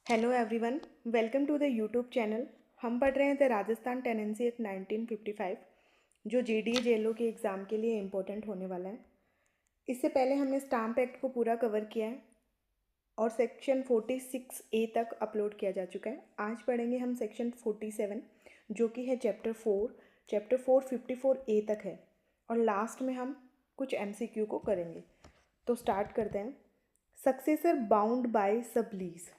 Hello everyone, welcome to the YouTube channel. हम पढ़ रहे हैं द राजस्थान टेनेंसी एक्ट 1955 जो जेडीए जेएलओ के एग्ज़ाम के लिए इम्पोर्टेंट होने वाला है। इससे पहले हमने स्टाम्प एक्ट को पूरा कवर किया है और सेक्शन 46A तक अपलोड किया जा चुका है। आज पढ़ेंगे हम सेक्शन 47 जो कि है चैप्टर 4 54A तक है और लास्ट में हम कुछ एमसीक्यू को करेंगे। तो स्टार्ट करते हैं। सक्सेसर बाउंड बाय सब लीज,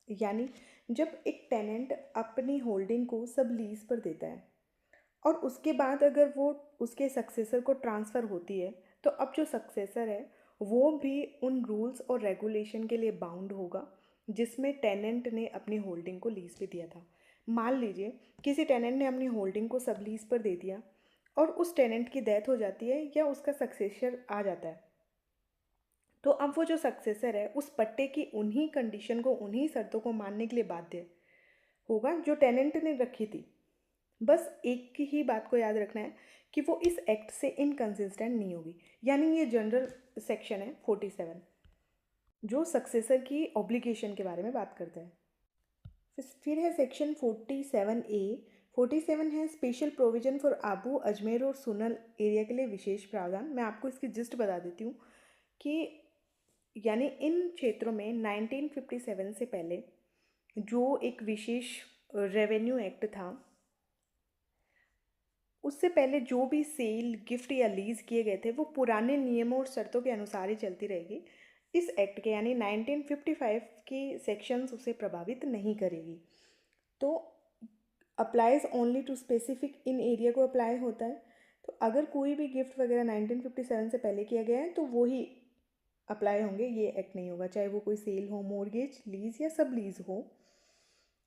यानी जब एक टेनेंट अपनी होल्डिंग को सब लीज पर देता है और उसके बाद अगर वो उसके सक्सेसर को ट्रांसफ़र होती है तो अब जो सक्सेसर है वो भी उन रूल्स और रेगुलेशन के लिए बाउंड होगा जिसमें टेनेंट ने अपनी होल्डिंग को लीज पे दिया था। मान लीजिए किसी टेनेंट ने अपनी होल्डिंग को सब लीज पर दे दिया और उस टेनेंट की डेथ हो जाती है या उसका सक्सेसर आ जाता है, तो अब वो जो सक्सेसर है उस पट्टे की उन्हीं कंडीशन को, उन्हीं शर्तों को मानने के लिए बाध्य होगा जो टेनेंट ने रखी थी। बस एक ही बात को याद रखना है कि वो इस एक्ट से इनकंसिस्टेंट नहीं होगी। यानी ये जनरल सेक्शन है 47 जो सक्सेसर की ऑब्लिगेशन के बारे में बात करता है। फिर है सेक्शन 47A। 47 है special provision for Abu, Ajmer और सोनल एरिया के लिए विशेष प्रावधान। मैं आपको इसकी जिस्ट बता देती हूँ कि यानी इन क्षेत्रों में 1957 से पहले जो एक विशेष रेवेन्यू एक्ट था, उससे पहले जो भी सेल, गिफ्ट या लीज किए गए थे वो पुराने नियमों और शर्तों के अनुसार ही चलती रहेगी। इस एक्ट के यानी 1955 की सेक्शंस उसे प्रभावित नहीं करेगी। तो applies only to specific in area को अप्लाई होता है। तो अगर कोई भी गिफ्ट वगैरह 1957 से पहले किया गया है तो वो ही अप्लाई होंगे, ये एक्ट नहीं होगा, चाहे वो कोई सेल हो, मोर्गेज, लीज या सब लीज हो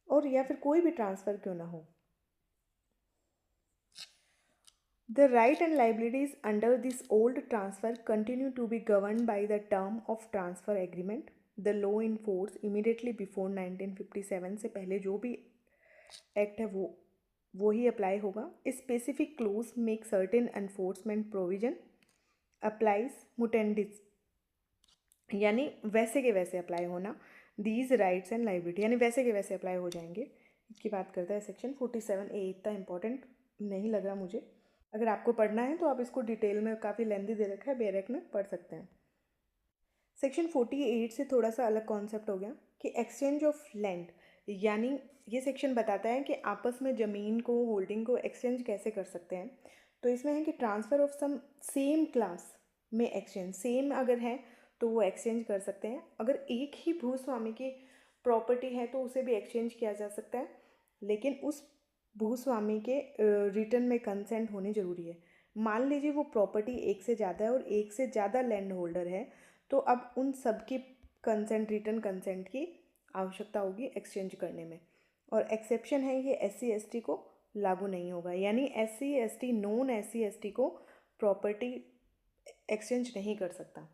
और या फिर कोई भी ट्रांसफ़र क्यों ना हो। The right and liabilities under this old transfer continue to be governed by the term of transfer agreement. The law in force immediately before 1957 से पहले जो भी एक्ट है वो ही अप्लाई होगा। Specific clause make certain enforcement provision applies mutandis, यानी वैसे के वैसे अप्लाई होना। दीज राइट्स एंड लाइबिलिटी यानी वैसे के वैसे अप्लाई हो जाएंगे। इसकी बात करता है सेक्शन 47A। इतना इंपॉर्टेंट नहीं लग रहा मुझे। अगर आपको पढ़ना है तो आप इसको डिटेल में, काफ़ी लेंदी दे रखा है, बेरेक में पढ़ सकते हैं। सेक्शन 48 से थोड़ा सा अलग कॉन्सेप्ट हो गया कि एक्सचेंज ऑफ लैंड, यानी ये सेक्शन बताता है कि आपस में ज़मीन को, होल्डिंग को एक्सचेंज कैसे कर सकते हैं। तो इसमें है कि transfer of some same class में एक्सचेंज, सेम अगर है तो वो एक्सचेंज कर सकते हैं। अगर एक ही भूस्वामी की प्रॉपर्टी है तो उसे भी एक्सचेंज किया जा सकता है, लेकिन उस भूस्वामी के रिटर्न में कंसेंट होनी ज़रूरी है। मान लीजिए वो प्रॉपर्टी एक से ज़्यादा है और एक से ज़्यादा लैंड होल्डर है, तो अब उन सब की कंसेंट, रिटर्न कंसेंट की आवश्यकता होगी एक्सचेंज करने में। और एक्सेप्शन है ये SC ST को लागू नहीं होगा, यानी SC ST, non SC ST को प्रॉपर्टी एक्सचेंज नहीं कर सकता।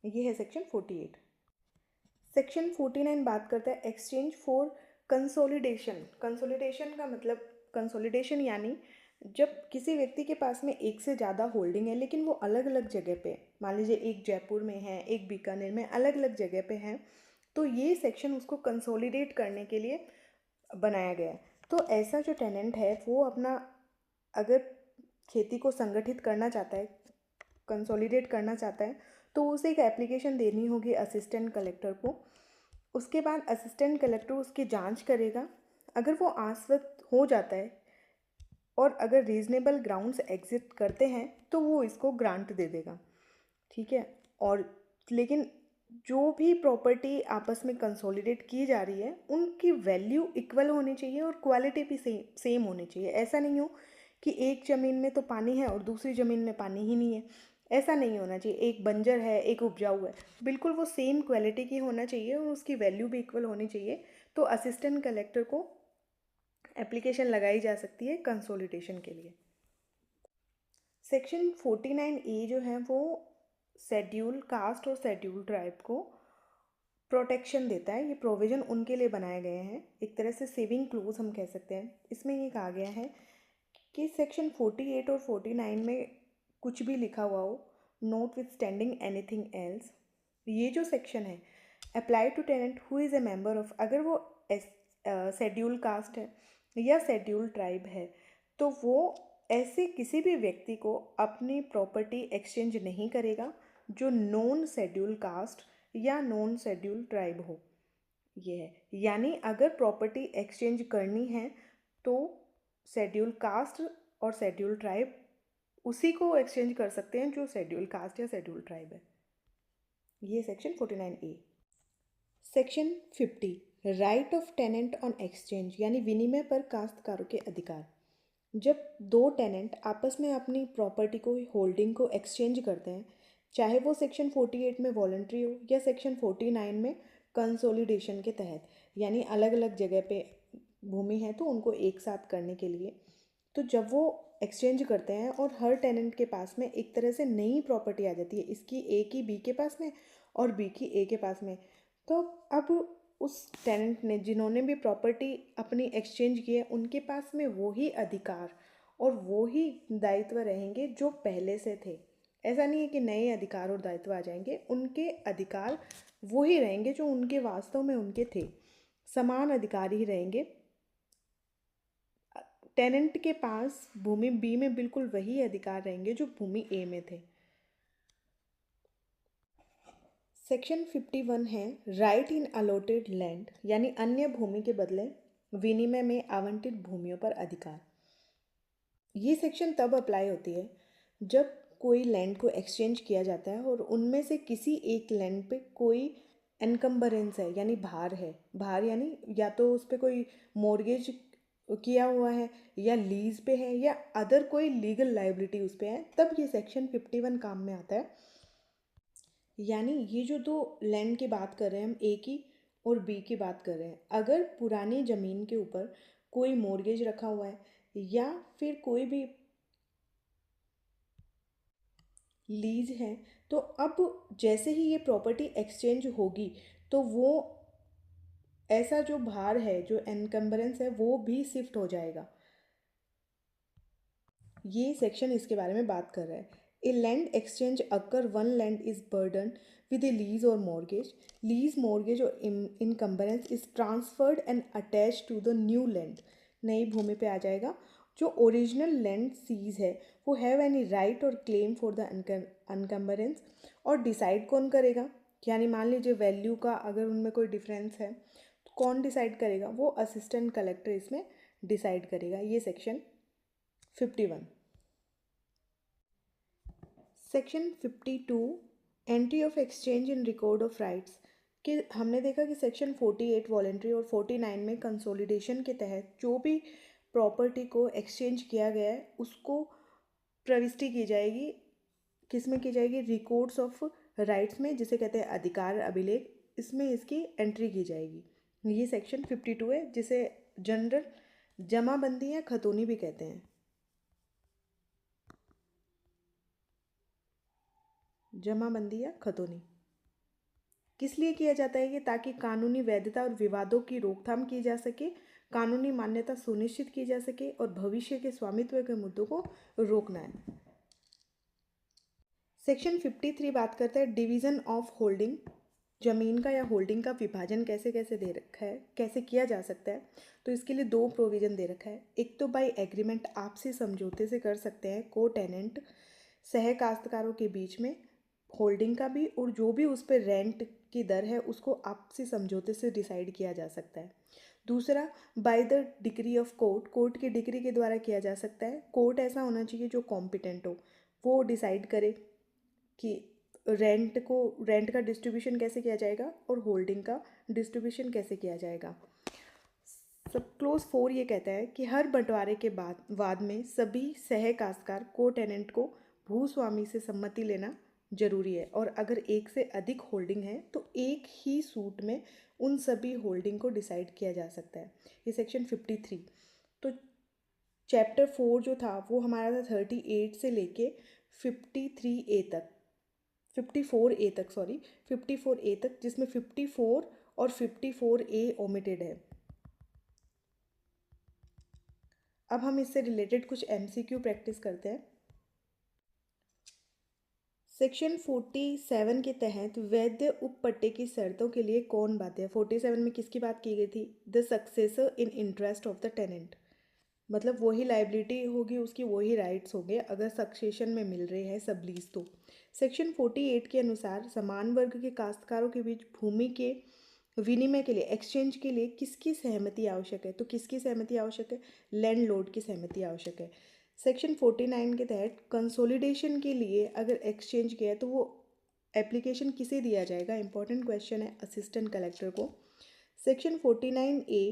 ये है सेक्शन 48। सेक्शन 49 बात करता है एक्सचेंज फॉर कंसोलिडेशन। कंसोलिडेशन का मतलब, कंसोलिडेशन यानी जब किसी व्यक्ति के पास में एक से ज़्यादा होल्डिंग है लेकिन वो अलग अलग जगह पे, मान लीजिए एक जयपुर में है, एक बीकानेर में, अलग अलग जगह पे है, तो ये सेक्शन उसको कंसोलिडेट करने के लिए बनाया गया है। तो ऐसा जो टेनेंट है वो अपना, अगर खेती को संगठित करना चाहता है, कंसोलिडेट करना चाहता है, तो उसे एक एप्लीकेशन देनी होगी असिस्टेंट कलेक्टर को। उसके बाद असिस्टेंट कलेक्टर उसकी जांच करेगा। अगर वो आश्वस्त हो जाता है और अगर रीज़नेबल ग्राउंड्स एग्जिस्ट करते हैं तो वो इसको ग्रांट दे देगा, ठीक है। और लेकिन जो भी प्रॉपर्टी आपस में कंसोलिडेट की जा रही है उनकी वैल्यू इक्वल होनी चाहिए और क्वालिटी भी सेम होनी चाहिए। ऐसा नहीं हो कि एक ज़मीन में तो पानी है और दूसरी ज़मीन में पानी ही नहीं है, ऐसा नहीं होना चाहिए। एक बंजर है, एक उपजाऊ है, बिल्कुल वो सेम क्वालिटी की होना चाहिए और उसकी वैल्यू भी इक्वल होनी चाहिए। तो असिस्टेंट कलेक्टर को एप्लीकेशन लगाई जा सकती है कंसोलिडेशन के लिए। सेक्शन 49A जो है वो शेड्यूल कास्ट और शेड्यूल ट्राइब को प्रोटेक्शन देता है। ये प्रोविज़न उनके लिए बनाए गए हैं, एक तरह से सेविंग क्लोज हम कह सकते हैं। इसमें ये कहा गया है कि सेक्शन 48 और 49 में कुछ भी लिखा हुआ हो, notwithstanding anything else, ये जो सेक्शन है apply to tenant who is a member of, अगर वो शेड्यूल कास्ट है या शेड्यूल ट्राइब है तो वो ऐसे किसी भी व्यक्ति को अपनी प्रॉपर्टी एक्सचेंज नहीं करेगा जो नॉन शेड्यूल कास्ट या नॉन शेड्यूल ट्राइब हो। ये है, यानी अगर प्रॉपर्टी एक्सचेंज करनी है तो शेड्यूल कास्ट और शेड्यूल ट्राइब उसी को एक्सचेंज कर सकते हैं जो शेड्यूल कास्ट या शेड्यूल ट्राइब है। ये section 49A। Section 50 right of tenant on exchange, यानी विनिमय पर काश्तकारों के अधिकार। जब दो टेनेंट आपस में अपनी प्रॉपर्टी को होल्डिंग को एक्सचेंज करते हैं, चाहे वो सेक्शन 48 में वॉलंटरी हो या सेक्शन 49 में कंसोलिडेशन के तहत, यानी अलग अलग जगह पे भूमि है तो उनको एक साथ करने के लिए, तो जब वो एक्सचेंज करते हैं और हर टेनेंट के पास में एक तरह से नई प्रॉपर्टी आ जाती है, इसकी ए की बी के पास में और बी की ए के पास में, तो अब उस टेनेंट ने जिन्होंने भी प्रॉपर्टी अपनी एक्सचेंज की है उनके पास में वही अधिकार और वही दायित्व रहेंगे जो पहले से थे। ऐसा नहीं है कि नए अधिकार और दायित्व आ जाएंगे, उनके अधिकार वही रहेंगे जो उनके वास्तव में उनके थे, समान अधिकार ही रहेंगे। टेनेंट के पास भूमि बी में बिल्कुल वही अधिकार रहेंगे जो भूमि ए में थे। सेक्शन 51 है राइट इन अलॉटेड लैंड, यानी अन्य भूमि के बदले विनिमय में आवंटित भूमियों पर अधिकार। ये सेक्शन तब अप्लाई होती है जब कोई लैंड को एक्सचेंज किया जाता है और उनमें से किसी एक लैंड पे कोई एनकम्बरेंस है, यानी भार है। भार यानी या तो उस पर कोई मॉर्गेज किया हुआ है या लीज पे है या अदर कोई लीगल लाइबिलिटी उस पर है, तब ये सेक्शन 51 काम में आता है। यानी ये जो दो लैंड की बात कर रहे हैं हम, ए की और बी की बात कर रहे हैं, अगर पुरानी ज़मीन के ऊपर कोई मॉर्गेज रखा हुआ है या फिर कोई भी लीज है, तो अब जैसे ही ये प्रॉपर्टी एक्सचेंज होगी तो वो ऐसा जो भार है, जो एनकम्बरेंस है, वो भी शिफ्ट हो जाएगा। ये सेक्शन इसके बारे में बात कर रहा है। A land exchange occur one land is burden with a lease और मॉर्गेज, लीज मॉर्गेज और encumbrance is transferred and attach to the new land, नई भूमि पे आ जाएगा। जो ओरिजिनल लैंड सीज है वो हैव एनी राइट और क्लेम फॉर द अनकम्बरेंस, और डिसाइड कौन करेगा, यानी मान लीजिए वैल्यू का अगर उनमें कोई डिफरेंस है तो कौन डिसाइड करेगा, वो असिस्टेंट कलेक्टर इसमें डिसाइड करेगा। ये section 51। Section 52 entry of exchange in record of rights, कि हमने देखा कि सेक्शन 48 वॉलेंट्री और 49 में कंसोलिडेशन के तहत जो भी प्रॉपर्टी को एक्सचेंज किया गया है उसको प्रविष्टि की जाएगी, किस में की जाएगी, रिकॉर्ड्स ऑफ राइट्स में, जिसे कहते हैं अधिकार अभिलेख, इसमें इसकी एंट्री की जाएगी। ये सेक्शन 52 है, जिसे जनरल जमाबंदी या खतौनी भी कहते हैं। जमाबंदी या खतौनी किस लिए किया जाता है, ये ताकि कानूनी वैधता और विवादों की रोकथाम की जा सके, कानूनी मान्यता सुनिश्चित की जा सके और भविष्य के स्वामित्व के मुद्दों को रोकना है। सेक्शन 53 बात करता है डिवीज़न ऑफ होल्डिंग, जमीन का या होल्डिंग का विभाजन कैसे कैसे दे रखा है, कैसे किया जा सकता है। तो इसके लिए दो प्रोविज़न दे रखा है। एक तो बाय एग्रीमेंट, आपसी समझौते से कर सकते हैं को टेनेंट सह काश्तकारों के बीच में होल्डिंग का भी, और जो भी उस पर रेंट की दर है उसको आपसी समझौते से डिसाइड किया जा सकता है। दूसरा, by the decree of court, court की डिक्री के द्वारा किया जा सकता है। कोर्ट ऐसा होना चाहिए जो कॉम्पिटेंट हो, वो डिसाइड करे कि रेंट का डिस्ट्रीब्यूशन कैसे किया जाएगा और होल्डिंग का डिस्ट्रीब्यूशन कैसे किया जाएगा। सब क्लोज 4 ये कहता है कि हर बंटवारे के बाद में सभी सह काश्तकार को टेनेंट को भूस्वामी से सम्मति लेना जरूरी है, और अगर एक से अधिक होल्डिंग है तो एक ही सूट में उन सभी होल्डिंग को डिसाइड किया जा सकता है। ये सेक्शन 53। तो चैप्टर 4 जो था वो हमारा था 38 से लेके 53A तक, 54A तक, सॉरी 54A तक, जिसमें 54 और 54A ओमिटेड है। अब हम इससे रिलेटेड कुछ MCQ प्रैक्टिस करते हैं। सेक्शन 47 के तहत वैध उपपट्टे की शर्तों के लिए कौन बाध्य है? 47 में किसकी बात की गई थी? The successor in interest of the tenant, मतलब वही लाइबिलिटी होगी उसकी, वही राइट्स होंगे अगर सक्सेशन में मिल रहे हैं सब लीज तो। सेक्शन 48 के अनुसार समान वर्ग के काश्तकारों के बीच भूमि के विनिमय के लिए, एक्सचेंज के लिए किसकी सहमति आवश्यक है? तो किसकी सहमति आवश्यक है? लैंडलॉर्ड की सहमति आवश्यक है। सेक्शन 49 के तहत कंसोलिडेशन के लिए अगर एक्सचेंज किया है तो वो एप्लीकेशन किसे दिया जाएगा? इंपॉर्टेंट क्वेश्चन है, असिस्टेंट कलेक्टर को। सेक्शन 49A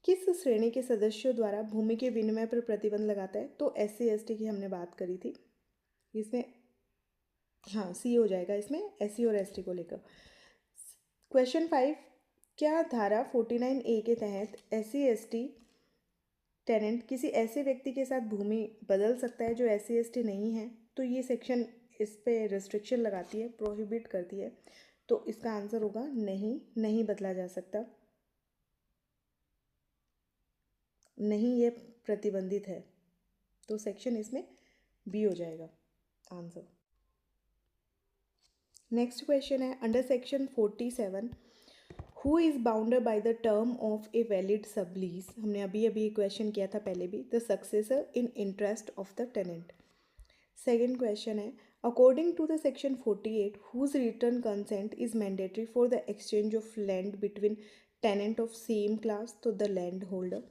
किस श्रेणी के सदस्यों द्वारा भूमि के विनिमय पर प्रतिबंध लगाता है? तो SC ST की हमने बात करी थी इसमें, हाँ सी हो जाएगा इसमें, SC और ST को लेकर। क्वेश्चन 5, क्या धारा 49A के तहत SC ST टेनेंट किसी ऐसे व्यक्ति के साथ भूमि बदल सकता है जो SC ST नहीं है? तो ये सेक्शन इस पे रिस्ट्रिक्शन लगाती है, प्रोहिबिट करती है, तो इसका आंसर होगा नहीं, नहीं बदला जा सकता, नहीं ये प्रतिबंधित है, तो सेक्शन इसमें बी हो जाएगा आंसर। नेक्स्ट क्वेश्चन है, under section 47 who is bounded by the term of a valid sublease, हमने अभी अभी क्वेश्चन किया था पहले भी, the successor in interest of the tenant. Second question है, according to the section 48 whose written consent is mandatory for the exchange of land between tenant of same class, तो the land holder.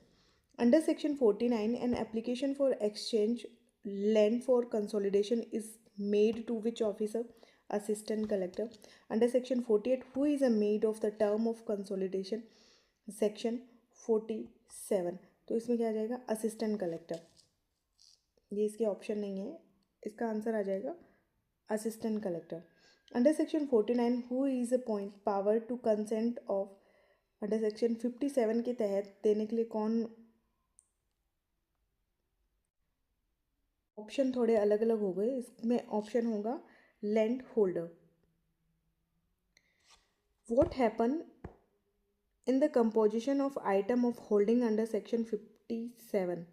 Under section 49 an application for exchange land for consolidation is made to which officer? Assistant collector. Under section 48 who is a made of the term of consolidation? Section 47, तो इसमें क्या आ जाएगा? Assistant collector, ये इसके option नहीं है, इसका answer आ जाएगा assistant collector. Under section 49 who is a point power to consent of, under section 57 के तहत देने के लिए कौन? ऑप्शन थोड़े अलग अलग हो गए, इसमें ऑप्शन होगा land holder. What happen in the composition of item of holding under section 57?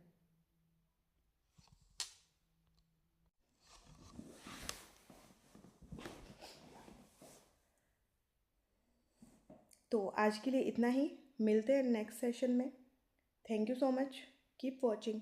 तो आज के लिए इतना ही, मिलते हैं नेक्स्ट सेशन में। Thank you so much, keep watching.